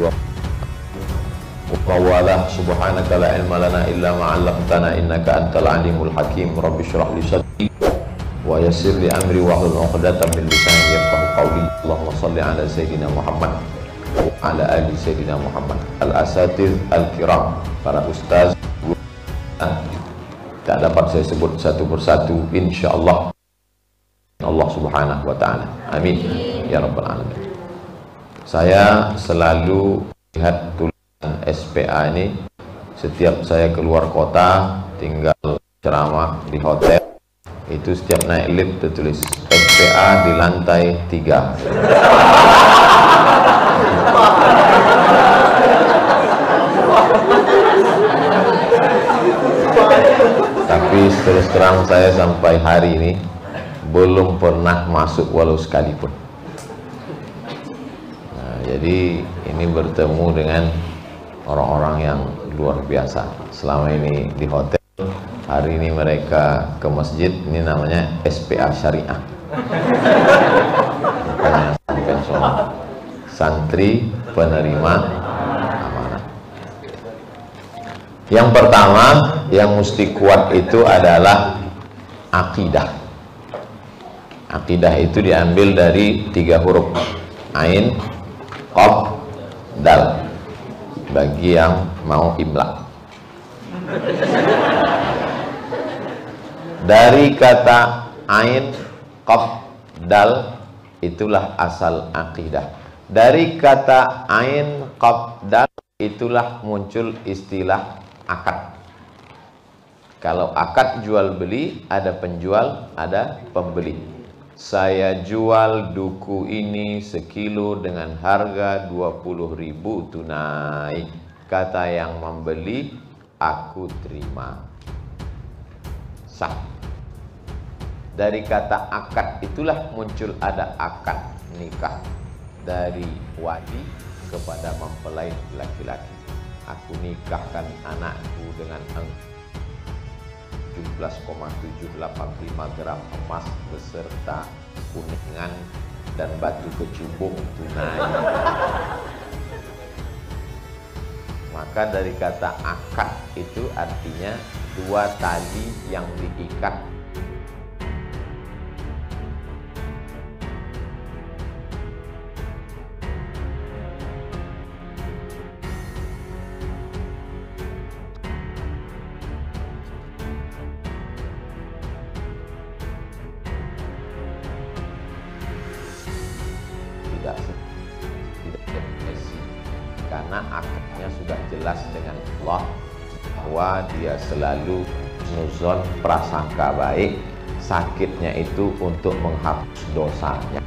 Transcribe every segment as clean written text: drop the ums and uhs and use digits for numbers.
wa walah. Subhanaka la ilma lana illa ma 'allamtana innaka antal alimul hakim. Rabbi shrah li sadri wa yassir li amri wa hlul 'uqdatam min lisani yafqahu qawli. Allahumma shalli ala sayyidina Muhammad wa ala ali sayyidina Muhammad. Al-asatiz al-kiram, para ustaz, tak dapat saya sebut satu persatu, insyaallah Allah subhanahu wa ta'ala, amin ya rabbal alamin. Saya selalu lihat tulisan SPA ini setiap saya keluar kota, tinggal ceramah di hotel, itu setiap naik lift tertulis SPA di lantai 3. Tapi terus terang saya sampai hari ini belum pernah masuk walau sekalipun. Nah, jadi ini bertemu dengan orang-orang yang luar biasa. Selama ini di hotel, hari ini mereka ke masjid. Ini namanya SPA Syariah. Bukannya konvensional. Santri penerima amanah. Yang pertama yang mesti kuat itu adalah akidah. Akidah itu diambil dari 3 huruf, ain, qaf, dal. Bagi yang mau imla, dari kata ain, qaf, dal, itulah asal akidah. Dari kata ain, qaf, dal, itulah muncul istilah akad. Kalau akad jual beli, ada penjual, ada pembeli. Saya jual duku ini sekilo dengan harga 20.000 tunai. Kata yang membeli, aku terima. Sah. Dari kata akad itulah muncul ada akad nikah. Dari wali kepada mempelai laki-laki. Aku nikahkan anakku dengan 17,785 gram emas beserta kuningan dan batu kecubung tunai. Maka dari kata akad itu artinya 2 tali yang diikat. Karena akadnya sudah jelas dengan Allah bahwa dia selalu nuzon prasangka baik, sakitnya itu untuk menghapus dosanya.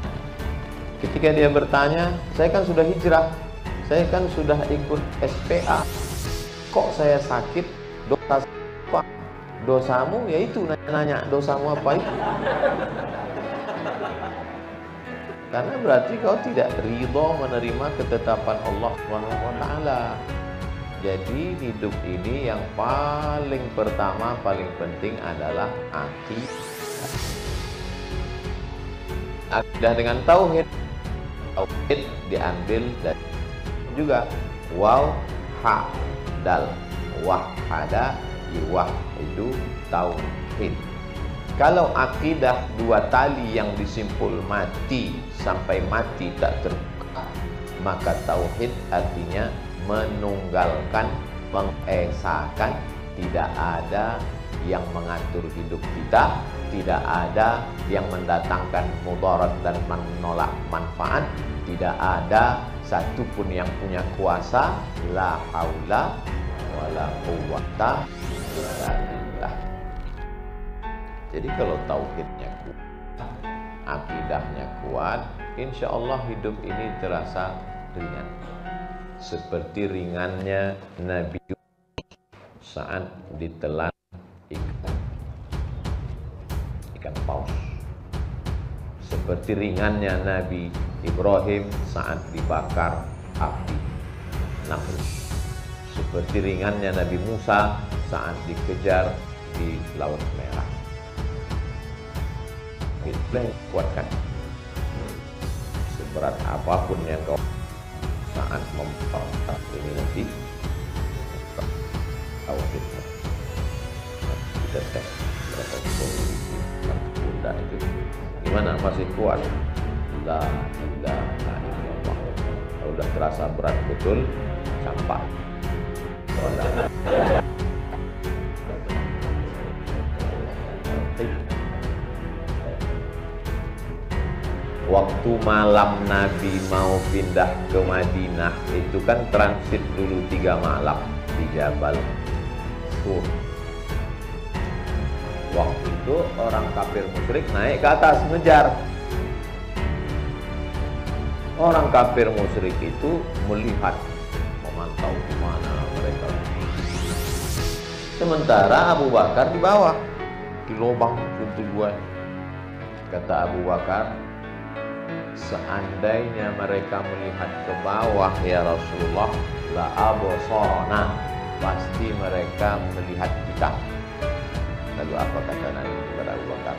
Ketika dia bertanya, saya kan sudah hijrah, saya kan sudah ikut SPA, kok saya sakit, dosa apa? Dosamu yaitu nanya dosamu apa itu? Karena berarti kau tidak ridho menerima ketetapan Allah SWT. Jadi hidup ini yang paling pertama, paling penting adalah akidah. Akidah dengan tauhid. Tauhid diambil dari juga waw, ha, dal. Wahada, yuwahidu, tauhid. Kalau akidah 2 tali yang disimpul mati sampai mati tak terbuka, maka tauhid artinya menunggalkan, mengesahkan, tidak ada yang mengatur hidup kita, tidak ada yang mendatangkan mudarat dan menolak manfaat, tidak ada satupun yang punya kuasa, la haula wala quwwata illa billah. Jadi kalau tauhidnya kuat, akidahnya kuat, insya Allah hidup ini terasa ringan. Seperti ringannya Nabi saat ditelan ikan paus. Seperti ringannya Nabi Ibrahim saat dibakar api Namrus. Seperti ringannya Nabi Musa saat dikejar di Laut Merah. Itu kuatkan. Seberat apapun yang kau saat Quran memperkuat ini nanti tauhidnya. Kita tes berapa posisi bunda itu gimana, masih kuat? La ilaha illallah. Kalau udah terasa berat betul, campak. Waktu malam Nabi mau pindah ke Madinah itu kan transit dulu 3 malam di Jabal Sur. Waktu itu orang kafir musyrik naik ke atas ngejar. Orang kafir musyrik itu melihat, memantau di mana mereka. Sementara Abu Bakar di bawah, di lubang pintu gua. Kata Abu Bakar, seandainya mereka melihat ke bawah ya Rasulullah, la absarna, pasti mereka melihat kita. Lalu apa kata Nabi kepada Abu Bakar?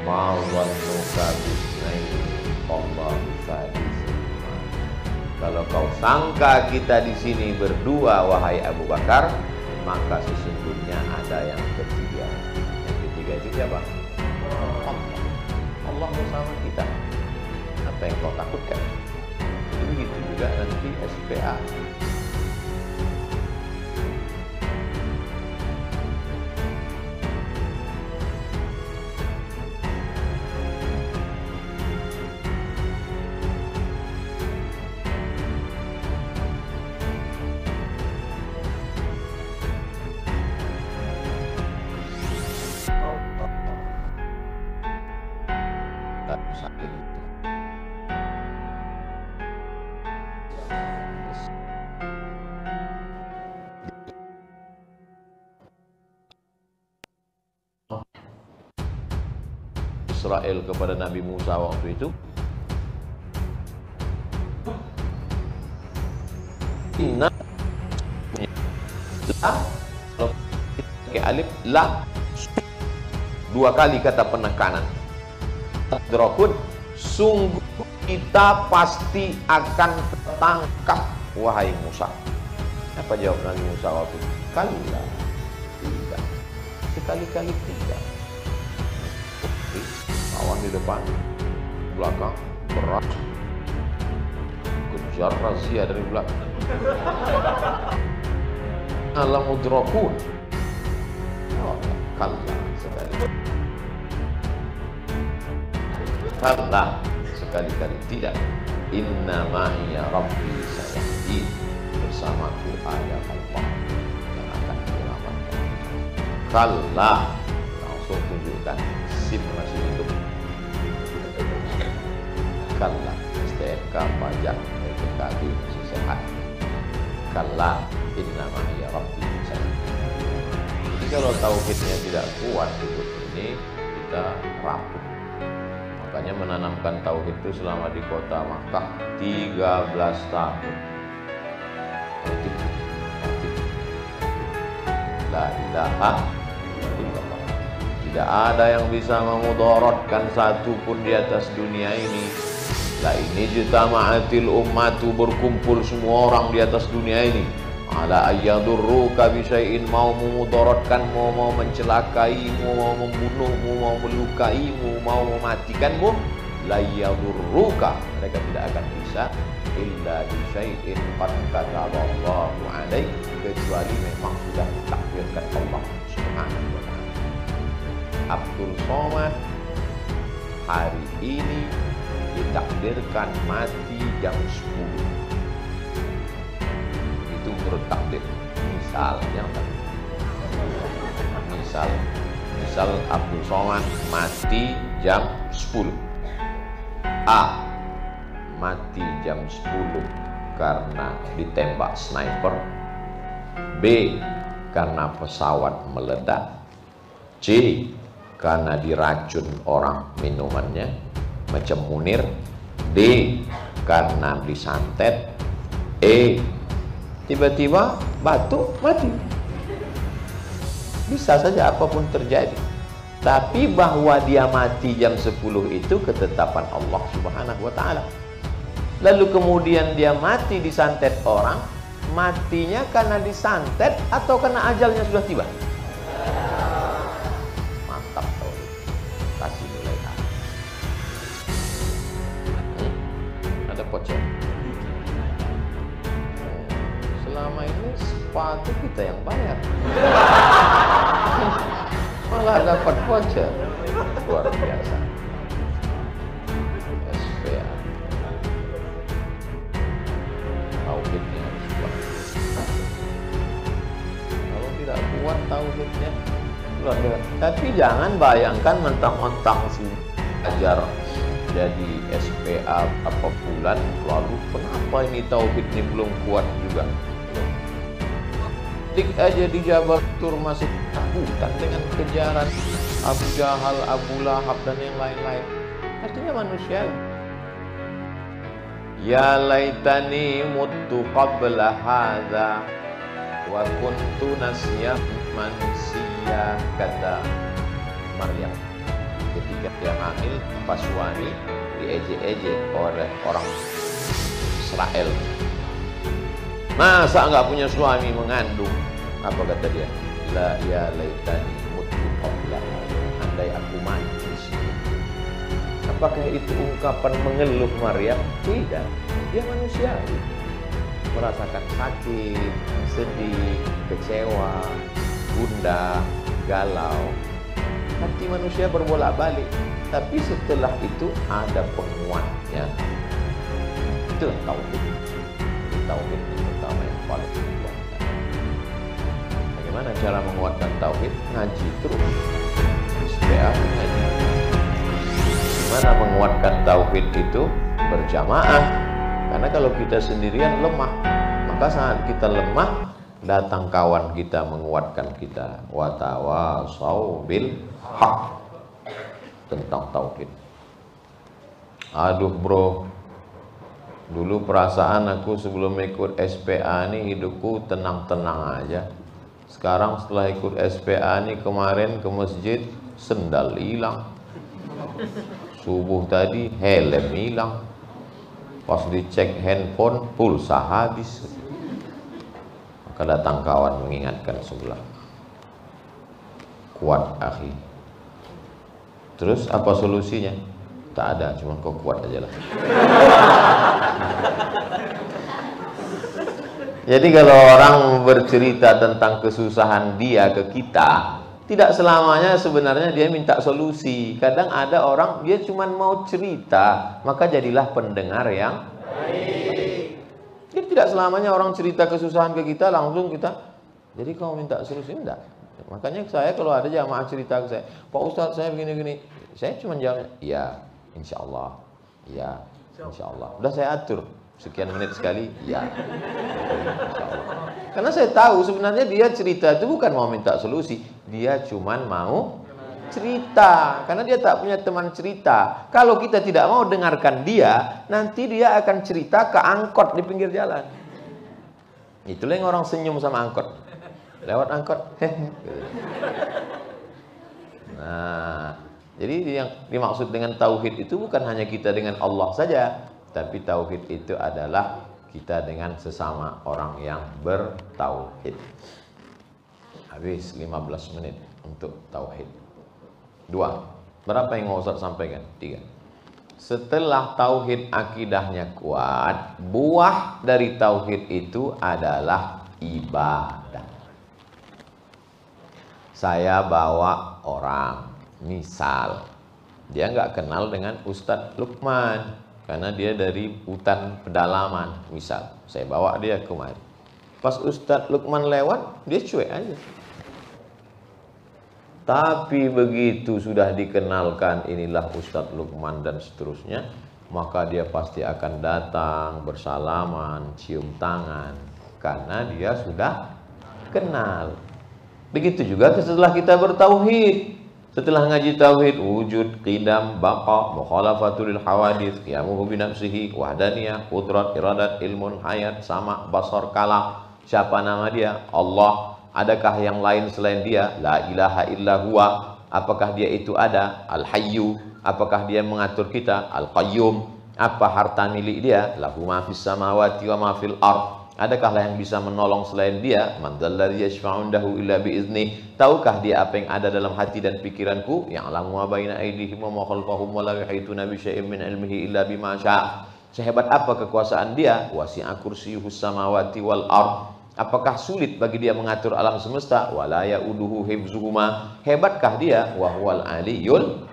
Ma dhannuka bisnaini Allahu sadisuhuma. Kalau kau sangka kita di sini berdua wahai Abu Bakar, maka sesungguhnya ada yang ketiga. Yang ketiga itu siapa? Allah. Allah bersama kita. Apa yang kau takutkan? Jadi begitu juga nanti SPA. Israel kepada Nabi Musa waktu itu, inna la, pakai alif la, 2 kali kata penekanan. Tadrakun, sungguh kita pasti akan tertangkap wahai Musa. Apa jawab Nabi Musa waktu itu? Kalla, tidak, sekali-kali tidak. Lawan di depan, belakang, berat, kejar razia dari belakang. Alamudrakun, kalla sekali. Kalla sekali-kali tidak. Inna ma'iya rabbi sayahdin, bersamaku ada Allah yang akan menyelamatkan. Kalla, langsung tunjukkan SIM masih hidup. Kalla, STNK, pajak, PKB masih sehat. Kalla, inna ma'iya rabbi sayahdin. Jadi kalau tauhidnya tidak kuat hidup ini, kita rapuh. Makanya menanamkan tauhid itu selama di kota Makkah 13 tahun. La ilaha illallah. Tidak ada yang bisa memudaratkan satu pun di atas dunia ini. La ini jutama'atil ummatu, berkumpul semua orang di atas dunia ini. Ala ayyadurruka bisyai'in, mau memudaratkanmu, mau mencelakaimu, mau membunuhmu, mau melukaimu, mau mematikanmu. La yadurruka, mereka tidak akan bisa illa bisyai'in qad kataballahu alaik, kecuali memang sudah ditakdirkan Allah Subhanahu wa ta'ala. Abdul Somad hari ini ditakdirkan mati jam 10. Itu menurut takdir. Misalnya, misal Abdul Somad mati jam 10. A, mati jam 10 karena ditembak sniper. B, karena pesawat meledak. C, karena diracun orang minumannya macam Munir. D, karena disantet. E, tiba-tiba batuk mati. Bisa saja apapun terjadi. Tapi bahwa dia mati jam 10 itu ketetapan Allah Subhanahu wa ta'ala. lalu kemudian dia mati disantet orang, matinya karena disantet atau karena ajalnya sudah tiba? Mantap tauhid. Kasih nilai A. Ada pocong. Selama ini sepatu kita yang bayar. Malah dapat voucher. Luar biasa. SPA. Tauhidnya harus kuat. Kalau tidak kuat tauhidnya, luar biasa. Tapi jangan bayangkan mentang-mentang sih ajar jadi SPA apa bulan, lalu kenapa ini tauhid ini belum kuat juga? Dik aja di Jabar Tur masih takutan dengan kejaran Abu Jahal, Abu Lahab dan yang lain-lain. Artinya manusia. Ya laitani muttu qabla hadza wa kuntu nasyan mansiya, kata Maryam ketika dia hamil pas suami diejek-ejek oleh orang Israel. Masa enggak punya suami mengandung? Apa kata dia? La ya laitani muttu qabla hadza, andai aku mati di sini. Apakah itu ungkapan mengeluh Maryam? Tidak. Dia manusia, merasakan sakit, sedih, kecewa, gundah, galau. Hati manusia berbolak-balik. Tapi setelah itu ada penguatnya. Itulah tauhid. Tauhid itu pertama yang paling kuat. Bagaimana cara menguatkan tauhid? Ngaji terus. SPA ngaji. Gimana menguatkan tauhid itu? Berjamaah. Karena kalau kita sendirian lemah, maka saat kita lemah, datang kawan kita menguatkan kita. Wa tawasau bil haq, tentang tauhid. Aduh bro, dulu perasaan aku sebelum ikut SPA ini hidupku tenang-tenang aja. Sekarang setelah ikut SPA ini, kemarin ke masjid sendal hilang, subuh tadi helm hilang, pas dicek handphone pulsa habis. Maka datang kawan mengingatkan sebelah, kuat akhi. Terus apa solusinya? Tak ada, cuma kau kuat aja lah. Jadi kalau orang bercerita tentang kesusahan dia ke kita, tidak selamanya sebenarnya dia minta solusi. Kadang ada orang dia cuma mau cerita, maka jadilah pendengar yang baik. Jadi tidak selamanya orang cerita kesusahan ke kita langsung kita, jadi kau minta solusi, enggak. Makanya saya kalau ada jamaah cerita ke saya, Pak Ustadz saya begini-gini, saya cuma jawabnya, iya, insya Allah, iya, insya Allah. Udah saya atur, sekian menit sekali, iya, insya Allah. Karena saya tahu sebenarnya dia cerita itu bukan mau minta solusi, dia cuma mau cerita. Karena dia tak punya teman cerita. Kalau kita tidak mau dengarkan dia, nanti dia akan cerita ke angkot di pinggir jalan. Itulah yang orang senyum sama angkot. Lewat angkot. Nah, jadi yang dimaksud dengan tauhid itu bukan hanya kita dengan Allah saja, tapi tauhid itu adalah kita dengan sesama orang yang bertauhid. Habis 15 menit untuk tauhid. 2. Berapa yang mau Ustaz sampaikan? 3. Setelah tauhid akidahnya kuat, buah dari tauhid itu adalah ibadah. Saya bawa orang, misal dia nggak kenal dengan Ustadz Lukman karena dia dari hutan pedalaman, misal saya bawa dia kemari. Pas Ustadz Lukman lewat, dia cuek aja. Tapi begitu sudah dikenalkan inilah Ustadz Lukman dan seterusnya, maka dia pasti akan datang, bersalaman, cium tangan, karena dia sudah kenal. Begitu juga setelah kita bertauhid. Setelah ngaji tauhid, wujud, qidam, baqa, mukhalafatul hawadits, qiyamuhu bi nafsihi, wahdaniyah, qudrat, iradat, ilmun, hayat, sama, basar, kalam. Siapa nama dia? Allah. Adakah yang lain selain dia? La ilaha illa huwa. Apakah dia itu ada? Al-Hayyu. Apakah dia mengatur kita? Al-Qayyum. Apa harta milik dia? Lahu ma fis samawati wa ma fil ard. Adakah yang bisa menolong selain dia? Man dzalladzi yashfa'u indahu illa biizni. Tahukah dia apa yang ada dalam hati dan pikiranku? Ya'lamu ma baina aydihim wa ma khalfahum wa la yuhituna bi syai'in min ilmihi illa bima syaa'. Sehebat apa kekuasaan dia? Wasi'a kursiyyuhus samawati wal ard. Apakah sulit bagi dia mengatur alam semesta? Wala ya'uduhu hifzuhuma. Hebatkah dia? Wa huwal aliyyul.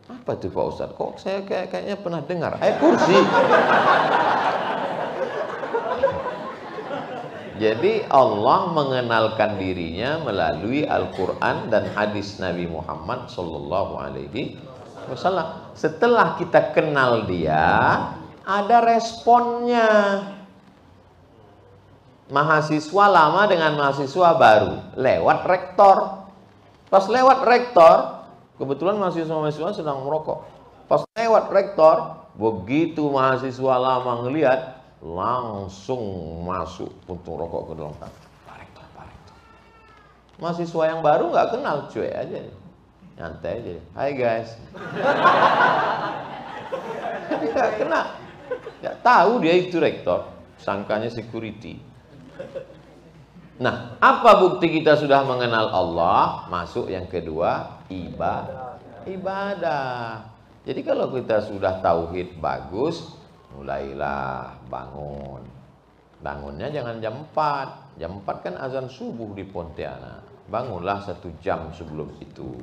Apa itu Pak Ustaz? Kok saya kayaknya pernah dengar ayat kursi. Jadi Allah mengenalkan dirinya melalui Al-Quran dan hadis Nabi Muhammad Sallallahu Alaihi Wasallam. Setelah kita kenal dia, ada responnya. Mahasiswa lama dengan mahasiswa baru lewat rektor. Pas lewat rektor, kebetulan mahasiswa-mahasiswa sedang merokok. Pas lewat rektor, begitu mahasiswa lama ngelihat, langsung masuk puntung rokok ke dalam tas. Pak Rektor, Pak Rektor. Mahasiswa yang baru nggak kenal, cuek aja, nyantai aja. Hai guys. Nggak kenal, nggak tahu dia itu rektor, sangkanya security. Nah, apa bukti kita sudah mengenal Allah? Masuk yang kedua, ibadah. Jadi kalau kita sudah tauhid bagus, mulailah bangun. Bangunnya jangan jam 4. Jam 4 kan azan subuh di Pontianak. Bangunlah 1 jam sebelum itu.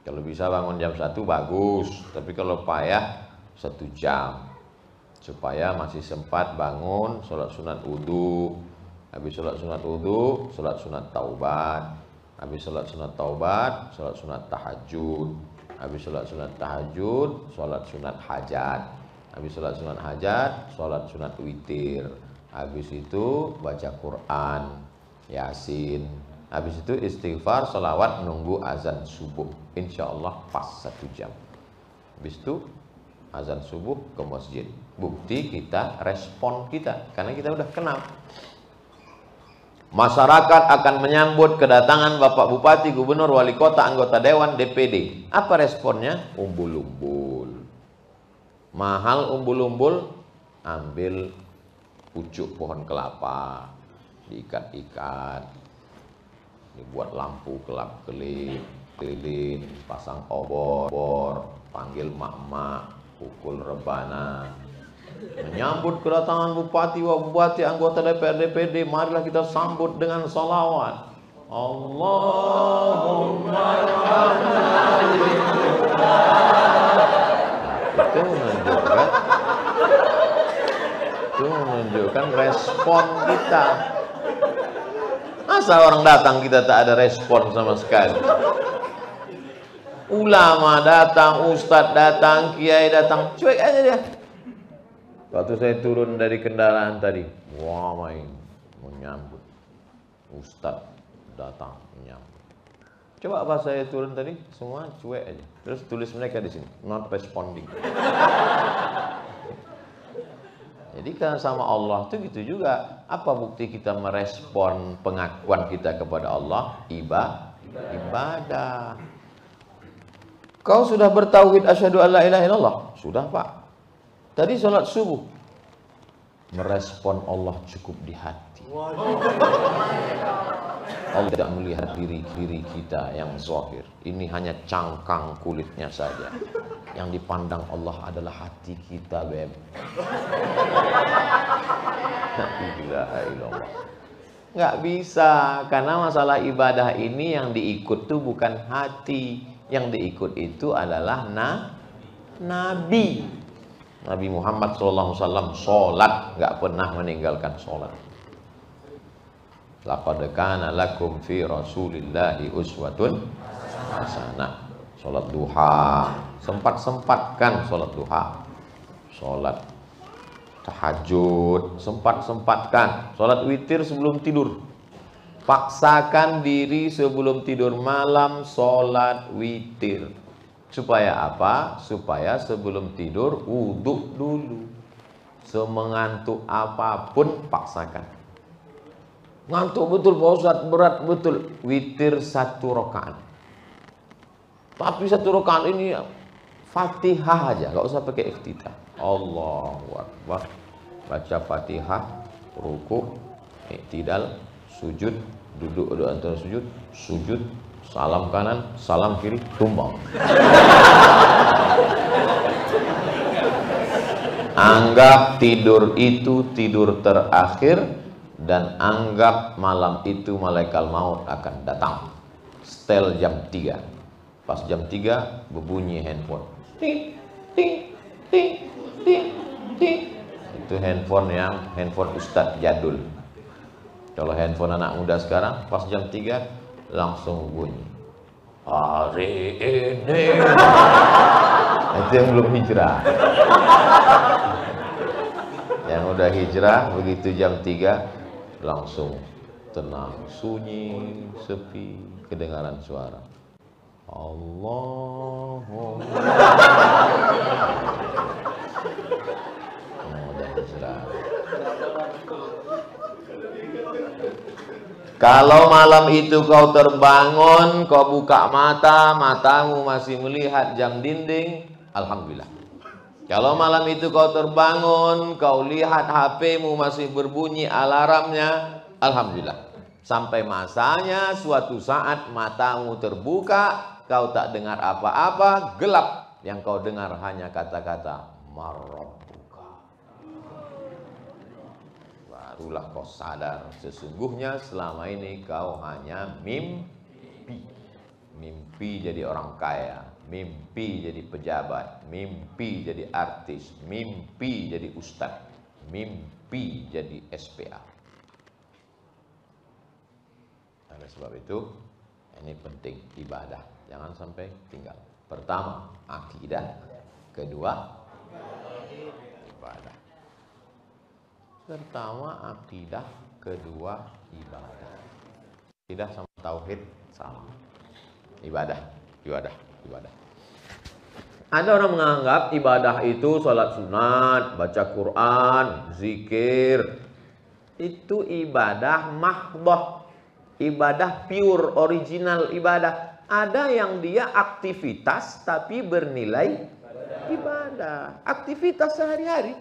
Kalau bisa bangun jam 1 bagus. Tapi kalau payah 1 jam. Supaya masih sempat bangun, sholat sunat wudu. Habis sholat sunat wudu, sholat sunat taubat. Habis sholat sunat taubat, sholat sunat tahajud. Habis sholat sunat tahajud, sholat sunat hajat. Habis sholat sunat hajat, sholat sunat witir. Habis itu baca Quran, Yasin. Habis itu istighfar, sholawat, nunggu azan subuh. Insya Allah pas 1 jam. Habis itu azan subuh ke masjid. Bukti kita, respon kita, karena kita udah kenal. Masyarakat akan menyambut kedatangan Bapak Bupati, Gubernur, Wali Kota, anggota Dewan, DPD. Apa responnya? Umbul-umbul. Mahal umbul-umbul, ambil pucuk pohon kelapa, diikat-ikat, dibuat lampu kelap-kelip, lilin, pasang obor, panggil mak-mak, pukul rebana. Menyambut kedatangan Bupati, Wabupati, anggota DPR, DPD, marilah kita sambut dengan salawat. Allahumma itu menunjukkan respon kita. Masa orang datang kita tak ada respon sama sekali? Ulama datang, ustadz datang, kiai datang, cuek aja dia. Waktu saya turun dari kendaraan tadi, wah main menyambut. Ustadz datang menyambut. Coba apa saya turun tadi, semua cuek aja. Terus tulis mereka di sini, not responding. Jadi kan sama Allah itu gitu juga. Apa bukti kita merespon pengakuan kita kepada Allah? Ibadah. Kau sudah bertauhid asyhadu alla ilaha illallah? Sudah, Pak. Tadi sholat subuh, merespon Allah cukup di hati. Allah tidak melihat diri kita yang zahir. Ini hanya cangkang kulitnya saja. Yang dipandang Allah adalah hati kita, beb. Nggak bisa, karena masalah ibadah ini yang diikut tuh bukan hati. Yang diikut itu adalah Nabi. Nabi Muhammad SAW sholat, nggak pernah meninggalkan sholat. Laqad kana lakum fi Rasulillahi uswatun hasanah. Sholat duha, sempat-sempatkan sholat duha. Sholat tahajud, sempat-sempatkan. Sholat witir sebelum tidur. Paksakan diri sebelum tidur malam sholat witir. Supaya apa? Supaya sebelum tidur wudhu dulu. Semengantuk apapun paksakan. Ngantuk betul Pak Ustadz, berat betul. Witir 1 rakaat. Tapi 1 rakaat ini Fatihah aja, nggak usah pakai iftitah. Allahu Akbar. Baca Fatihah, ruku, iktidal, sujud, duduk antara sujud, sujud, salam kanan, salam kiri, tumbang. Anggap tidur itu tidur terakhir, dan anggap malam itu malaikat maut akan datang. Setel jam 3. Pas jam 3 berbunyi handphone. Ting, ting, ting, ting, ting. Itu handphone Ustadz jadul. Kalau handphone anak muda sekarang pas jam 3 langsung bunyi. Hari ini. Itu yang belum hijrah. Yang udah hijrah begitu jam 3 langsung tenang, sunyi, sepi, kedengaran suara. Allahumma. Udah hijrah. Kalau malam itu kau terbangun, kau buka mata, matamu masih melihat jam dinding, alhamdulillah. Kalau malam itu kau terbangun, kau lihat HP-mu masih berbunyi alarmnya, alhamdulillah. Sampai masanya suatu saat matamu terbuka, kau tak dengar apa-apa, gelap. Yang kau dengar hanya kata-kata marabbuka. Barulah kau sadar sesungguhnya selama ini kau hanya mimpi. Mimpi jadi orang kaya, mimpi jadi pejabat, mimpi jadi artis, mimpi jadi ustadz, mimpi jadi SPA. Oleh sebab itu, ini penting ibadah, jangan sampai tinggal. Pertama, akidah. Kedua, ibadah. Pertama, akidah. Kedua, ibadah. Akidah sama tauhid sama. Ibadah. Ada orang menganggap ibadah itu sholat sunat, baca Quran, zikir. Itu ibadah mahdoh, ibadah pure, original ibadah. Ada yang dia aktivitas tapi bernilai ibadah. Aktivitas sehari-hari.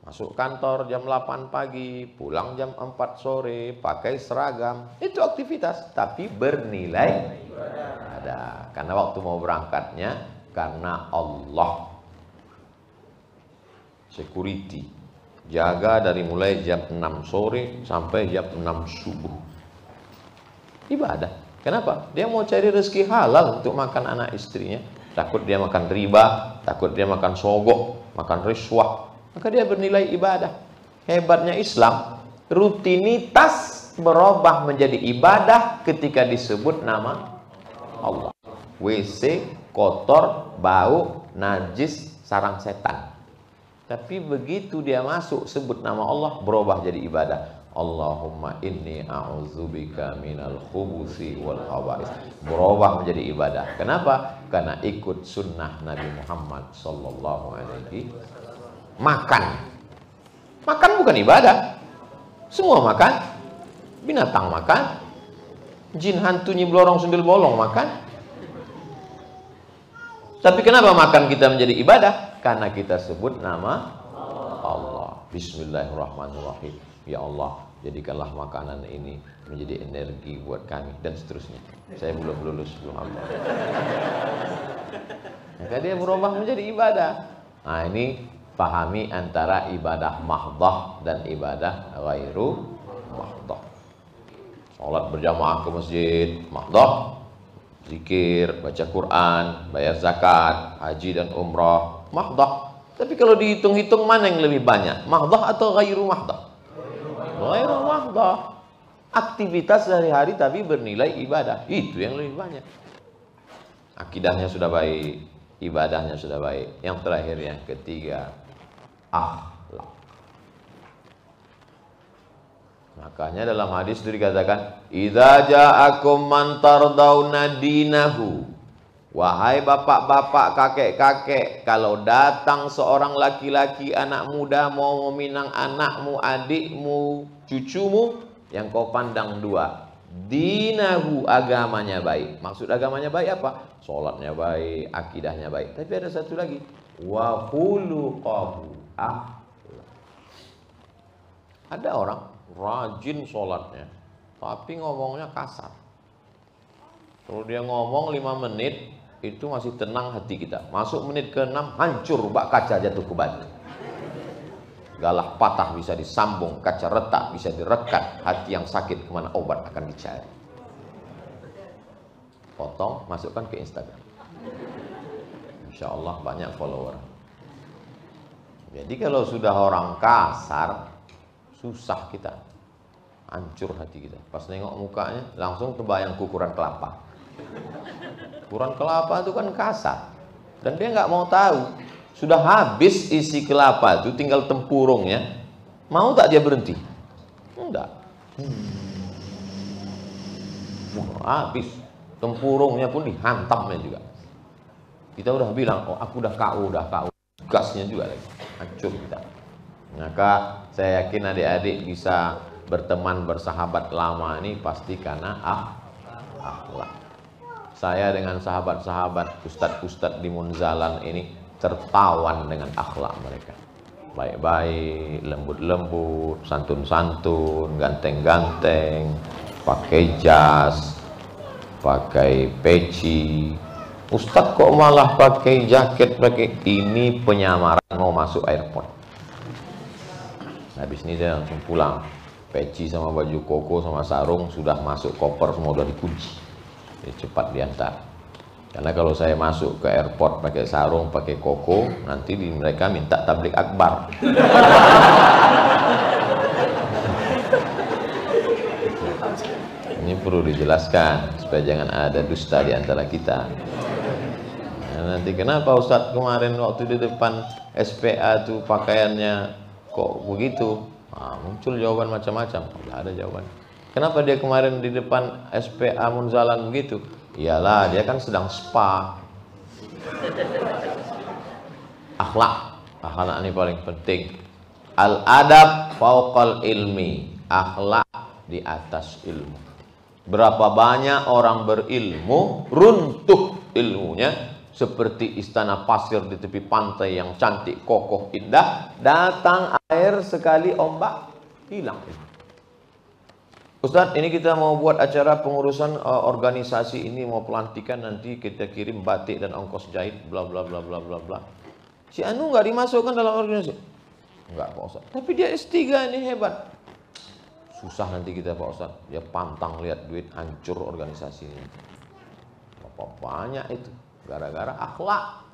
Masuk kantor jam 8 pagi, pulang jam 4 sore, pakai seragam. Itu aktivitas tapi bernilai ibadah. Karena waktu mau berangkatnya karena Allah. Security. Jaga dari mulai jam 6 sore sampai jam 6 subuh. Ibadah. Kenapa? Dia mau cari rezeki halal untuk makan anak istrinya. Takut dia makan riba, takut dia makan sogok, makan riswah. Maka dia bernilai ibadah. Hebatnya Islam, rutinitas berubah menjadi ibadah ketika disebut nama Allah. WC kotor, bau, najis, sarang setan. Tapi begitu dia masuk sebut nama Allah, berubah jadi ibadah. Allahumma inni a'udzubika minal khubusi wal khaba'is. Berubah menjadi ibadah. Kenapa? Karena ikut sunnah Nabi Muhammad sallallahu alaihi wasallam. Makan bukan ibadah. Semua makan. Binatang makan. Jin hantu nyiblorong sundel bolong makan. Tapi kenapa makan kita menjadi ibadah? Karena kita sebut nama Allah. Bismillahirrahmanirrahim. Ya Allah, jadikanlah makanan ini menjadi energi buat kami, dan seterusnya. Saya belum lulus, belum apa. Maka dia berubah menjadi ibadah. Nah, ini pahami antara ibadah mahdoh dan ibadah ghairu mahdoh. Sholat berjamaah ke masjid, mahdoh. Zikir, baca Quran, bayar zakat, haji dan umrah, mahdoh. Tapi kalau dihitung-hitung mana yang lebih banyak? Mahdoh atau ghairu mahdoh? Ghairu mahdoh. Aktivitas sehari-hari tapi bernilai ibadah. Itu yang lebih banyak. Akidahnya sudah baik, ibadahnya sudah baik. Yang terakhir, yang ketiga, akhlak. Makanya dalam hadis itu dikatakan, idza ja'akum man tardawna dinahu. Wahai bapak-bapak, kakek-kakek, kalau datang seorang laki-laki, anak muda mau meminang anakmu, adikmu, cucumu, yang kau pandang dua, dinahu, agamanya baik. Maksud agamanya baik apa? Sholatnya baik, akidahnya baik. Tapi ada satu lagi, wa khuluqahu, ada orang rajin sholatnya, tapi ngomongnya kasar. Kalau dia ngomong 5 menit, itu masih tenang hati kita. Masuk menit ke-6, hancur, bak kaca jatuh ke batu. Galah patah bisa disambung, kaca retak bisa direkat, hati yang sakit kemana obat akan dicari. Potong, masukkan ke Instagram. Insya Allah banyak follower. Jadi kalau sudah orang kasar, susah kita, hancur hati kita. Pas nengok mukanya, langsung terbayang ukuran kelapa. Ukuran kelapa itu kan kasar, dan dia nggak mau tahu. Sudah habis isi kelapa itu, tinggal tempurungnya. Mau tak dia berhenti? Enggak. Habis tempurungnya pun dihantamnya juga. Kita udah bilang, oh aku udah KO, gasnya juga lagi, hancur kita. Maka saya yakin adik-adik bisa berteman, bersahabat lama ini pasti karena akhlak. Saya dengan sahabat-sahabat ustadz-ustadz di Munzalan ini tertawan dengan akhlak mereka. Baik-baik, lembut-lembut, santun-santun, ganteng-ganteng, pakai jas, pakai peci. Ustadz kok malah pakai jaket, pakai ini, penyamaran mau masuk airport. Habis ini dia langsung pulang. Peci sama baju koko sama sarung sudah masuk koper, semua sudah dikunci. Cepat diantar. Karena kalau saya masuk ke airport pakai sarung, pakai koko, nanti mereka minta tablik akbar. Ini perlu dijelaskan supaya jangan ada dusta di antara kita. Nah, nanti kenapa Ustadz kemarin waktu di depan SPA tuh pakaiannya kok begitu? Nah, muncul jawaban macam-macam. Tidak ada jawaban. Kenapa dia kemarin di depan SPA Munzalan begitu? Iyalah, dia kan sedang spa. Akhlak ini paling penting. Al-adab fauqal ilmi. Akhlak di atas ilmu. Berapa banyak orang berilmu, runtuh ilmunya, seperti istana pasir di tepi pantai yang cantik, kokoh, indah. Datang air sekali ombak, hilang. Ustadz, ini kita mau buat acara pengurusan organisasi ini, mau pelantikan, nanti kita kirim batik dan ongkos jahit, bla bla bla bla bla bla. Si Anu nggak dimasukkan dalam organisasi? Enggak Pak Ustadz. Tapi dia S3 ini hebat. Susah nanti kita Pak Ustadz. Dia pantang lihat duit, hancur organisasi ini. Apa banyak itu? Gara-gara akhlak.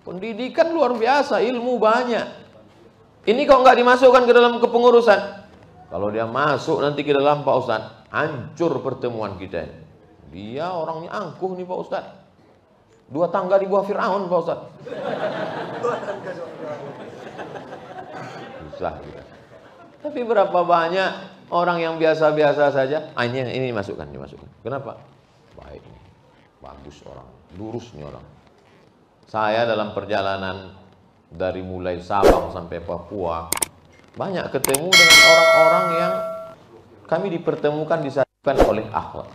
Pendidikan luar biasa, ilmu banyak. Ini kok nggak dimasukkan ke dalam kepengurusan? Kalau dia masuk nanti ke dalam Pak Ustadz, hancur pertemuan kita. Dia orangnya angkuh nih Pak Ustadz. 2 tangga di bawah Fir'aun Pak Ustadz. Susah kita. Tapi berapa banyak orang yang biasa-biasa saja, ini dimasukkan. Kenapa? Baik, bagus orang, lurus nih orang. Saya dalam perjalanan dari mulai Sabang sampai Papua, banyak ketemu dengan orang-orang yang kami dipertemukan, disatukan oleh akhlak.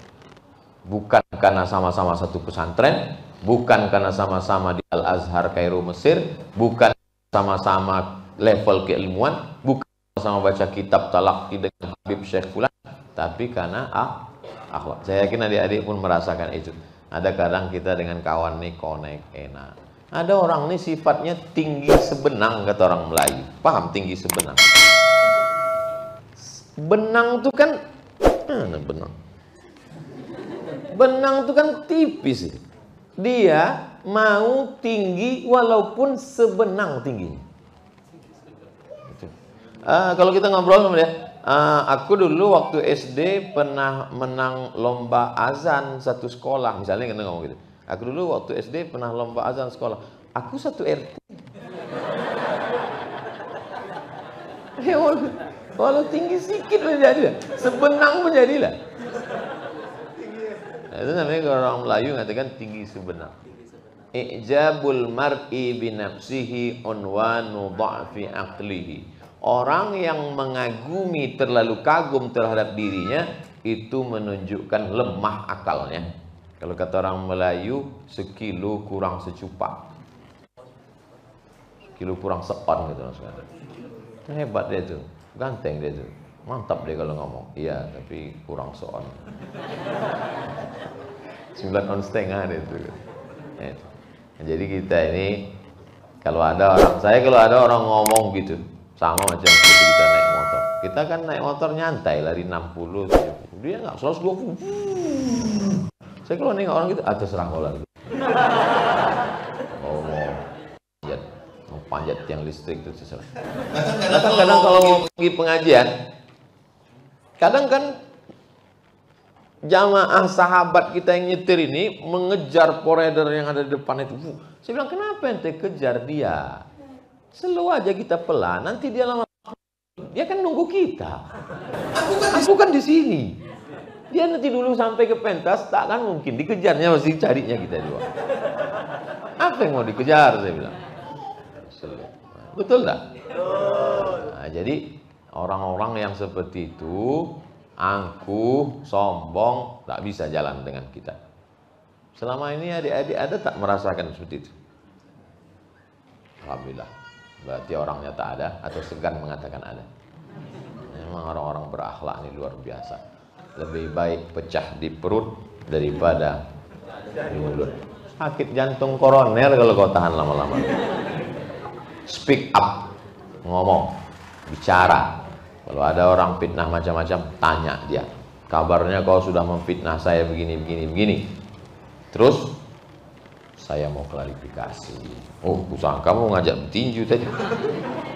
Bukan karena sama-sama satu pesantren, bukan karena sama-sama di Al-Azhar Kairo Mesir, bukan sama-sama level keilmuan, bukan sama baca kitab talaqi dengan Habib Syekh Fulan, tapi karena akhlak. Saya yakin adik-adik pun merasakan itu. Ada kadang kita dengan kawan nih connect enak. Ada orang nih sifatnya tinggi sebenang, kata orang Melayu. Paham tinggi sebenang? Benang itu kan benang. Benang itu kan tipis. Dia mau tinggi walaupun sebenang tingginya. Kalau kita ngobrol sama dia, aku dulu waktu SD pernah menang lomba azan satu sekolah, misalnya kita ngomong gitu. Aku dulu waktu SD pernah lomba azan sekolah. Aku satu RT. Walau tinggi sedikit menjadilah, sebenang menjadilah. Nah, itu namanya kalau orang Melayu mengatakan tinggi sebenang. Ijabul mar'i binafsihi unwanu dha'fi aqlihi. Orang yang mengagumi, terlalu kagum terhadap dirinya, itu menunjukkan lemah akalnya. Kalau kata orang Melayu, sekilo kurang secupak, sekilo kurang seon gitu maksudnya. Hebat dia tuh, ganteng dia tuh, mantap dia kalau ngomong. Iya, tapi kurang seon. 9,5 on dia tuh. Jadi kita ini kalau ada orang ngomong gitu, sama macam seperti kita naik motor. Kita kan naik motor nyantai, lari 60, 70. Dia nggak 120. Saya kalau nengok orang gitu, atas serangkola gitu. Oh, mau panjat tiang listrik itu terserah. Kadang-kadang kalau mau pergi pengajian, kadang kan jamaah sahabat kita yang nyetir ini mengejar poreder yang ada di depan itu. Saya bilang, kenapa ente kejar dia? Slow aja kita pelan, nanti dia lama. Dia kan nunggu kita. Aku kan di sini. Dia nanti dulu sampai ke pentas, tak kan mungkin dikejarnya, masih carinya kita dua. Apa yang mau dikejar? Saya bilang. Betul tak? Nah, jadi orang-orang yang seperti itu angkuh, sombong, tak bisa jalan dengan kita. Selama ini adik-adik ada tak merasakan seperti itu? Alhamdulillah. Berarti orangnya tak ada atau segan mengatakan ada. Memang orang-orang berakhlak ini luar biasa. Lebih baik pecah di perut daripada di mulut. Sakit jantung koroner kalau kau tahan lama-lama. Speak up, ngomong, bicara. Kalau ada orang fitnah macam-macam, tanya dia. Kabarnya kau sudah memfitnah saya begini. Terus, saya mau klarifikasi. Oh, kusangka kamu ngajak bertinju tadi.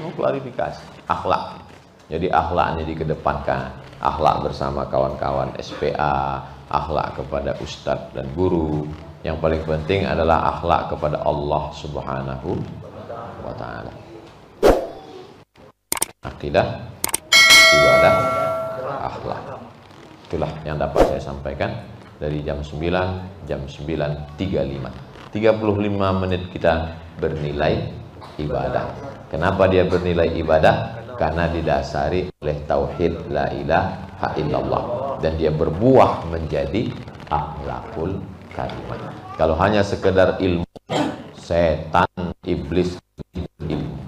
Mau klarifikasi. Akhlak. Jadi akhlaknya dikedepankan. Akhlak bersama kawan-kawan SPA, akhlak kepada ustadz dan guru. Yang paling penting adalah akhlak kepada Allah Subhanahu wa ta'ala. Akidah, ibadah, akhlak. Itulah yang dapat saya sampaikan dari jam 9, jam 9.35. 35 menit kita bernilai ibadah. Kenapa dia bernilai ibadah? Karena didasari oleh tauhid la ilaha illallah, dan dia berbuah menjadi akhlakul karimah. Kalau hanya sekedar ilmu, setan, iblis ilmu.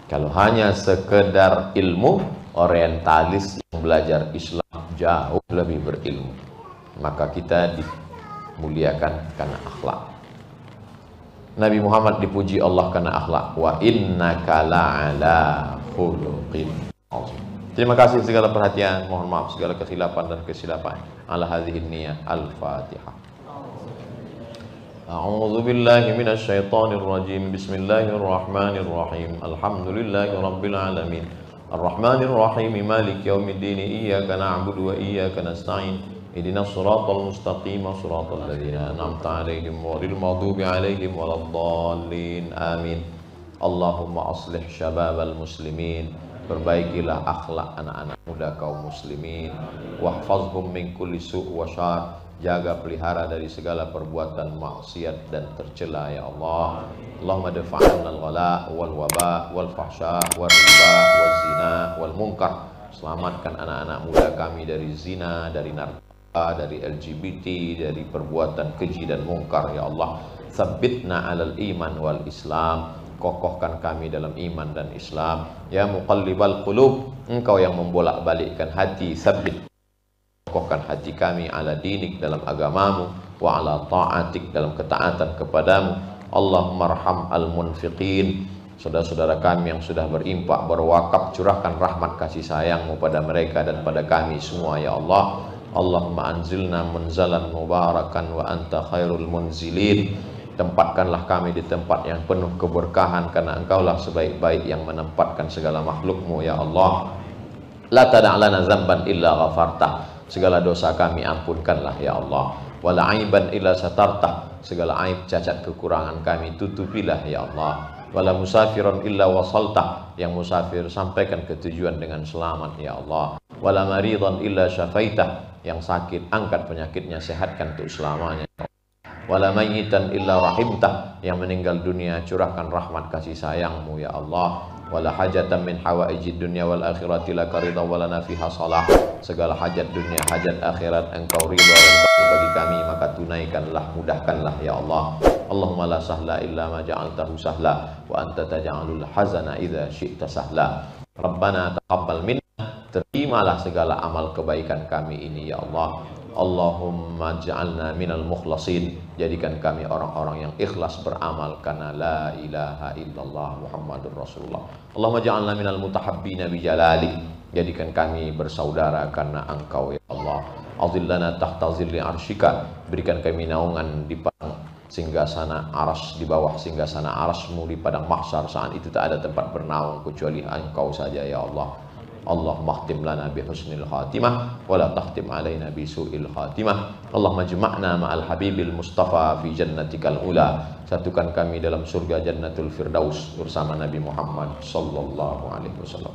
Kalau hanya sekedar ilmu, orientalis yang belajar Islam jauh lebih berilmu. Maka kita dimuliakan karena akhlak. Nabi Muhammad dipuji Allah karena akhlak. Wa innaka la'ala khuluqin azim. Terima kasih segala perhatian, mohon maaf segala kesilapan dan kesilapan. Ala hadhihi niyah. Al-Fatihah. A'udzu billahi minasy syaithanir rajim. Bismillahirrahmanirrahim. Alhamdulillahi rabbil alamin. Arrahmanir rahim. Maliki yaumiddin. Iyyaka na'budu wa iyyaka nasta'in. Ihdinas siratal mustaqim, siratal ladzina an'amta 'alaihim ghairil maghdubi 'alaihim waladdallin. Amin. Allahumma aslih syababal muslimin. Perbaikilah akhlak anak-anak muda kaum muslimin. Wahfazhum min kulli su' wa syarr. Jaga pelihara dari segala perbuatan maksiat dan tercela ya Allah. Allahumma dafa'an al-ghala wal waba wal fahsya wal riba wal zina wal munkar. Selamatkan anak-anak muda kami dari zina, dari narkoba, dari LGBT, dari perbuatan keji dan mungkar ya Allah. Tsabbitna 'alal iman wal Islam. Kokohkan kami dalam iman dan Islam. Ya muqallibal qulub, Engkau yang membolak-balikkan hati, tsabbit, kokohkan hati kami ala dinik, dalam agamamu, wa ala ta'atik, dalam ketaatan kepadamu. Allahumma arham al-munfiqin, saudara-saudara kami yang sudah berimpak, berwakaf, curahkan rahmat kasih sayangmu pada mereka dan pada kami semua ya Allah. Allahumma anzilna munzalan mubarakan wa anta khairul munzilin. Tempatkanlah kami di tempat yang penuh keberkahan, karena engkaulah sebaik-baik yang menempatkan segala makhlukmu ya Allah. La tada'lana zamban illa ghafartah. Segala dosa kami ampunkanlah ya Allah. Wala aiban illa satartah. Segala aib, cacat, kekurangan kami tutupilah ya Allah. Wala musafiran illa wasaltah. Yang musafir sampaikan ke tujuan dengan selamat ya Allah. Wala maridan illa syafaitah. Yang sakit angkat penyakitnya, sehatkan untuk selamanya. Wala mayyitan illa rahimtah. Yang meninggal dunia curahkan rahmat kasih sayangmu ya Allah. wala hajatan min hawaijid dunya wal akhirati laka ridha wa lana fiha salah. Segala hajat dunia, hajat akhirat Engkau ridha dan baik bagi kami, maka tunaikanlah, mudahkanlah ya Allah. Allahumma la sahla illa ma ja'altahu sahla wa anta taj'alul hazana idza syi'ta sahla. Rabbana taqabbal minna, terimalah segala amal kebaikan kami ini ya Allah. Allahumma ja'alna minal mukhlasin, jadikan kami orang-orang yang ikhlas beramal karena la ilaha illallah Muhammadur Rasulullah. Allahumma ja'alna minal mutahabbina bi jalali, jadikan kami bersaudara karena Engkau ya Allah. Azillana tahta zilli arsyika, berikan kami naungan di padang singgasana aras, di bawah singgasana arasmu di padang mahsyar. Saat itu tak ada tempat bernaung kecuali Engkau saja ya Allah. Allahumma khtim lana bi husnil khatimah wa la takhtim alaina bi su'il khatimah. Allahumma jma'na ma'al habibil mustafa fi jannatikal ula, satukan kami dalam surga jannatul firdaus bersama Nabi Muhammad sallallahu alaihi wasallam.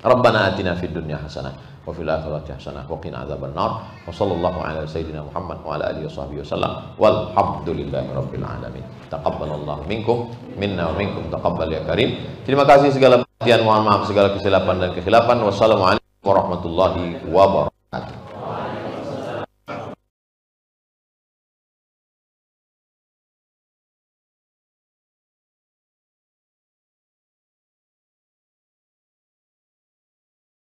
Rabbana atina fid dunya hasanah wa fil akhirati hasanah wa qina adzabannar. Wa sallallahu ala sayyidina Muhammad wa ala alihi washabbihi wasallam. Walhamdulillahi rabbil alamin. Taqabbalallahu minkum minna wa minkum taqabbal ya karim. Terima kasih segala perhatian, mohon maaf segala kesilapan dan kekhilafan. Wassalamualaikum warahmatullahi wabarakatuh.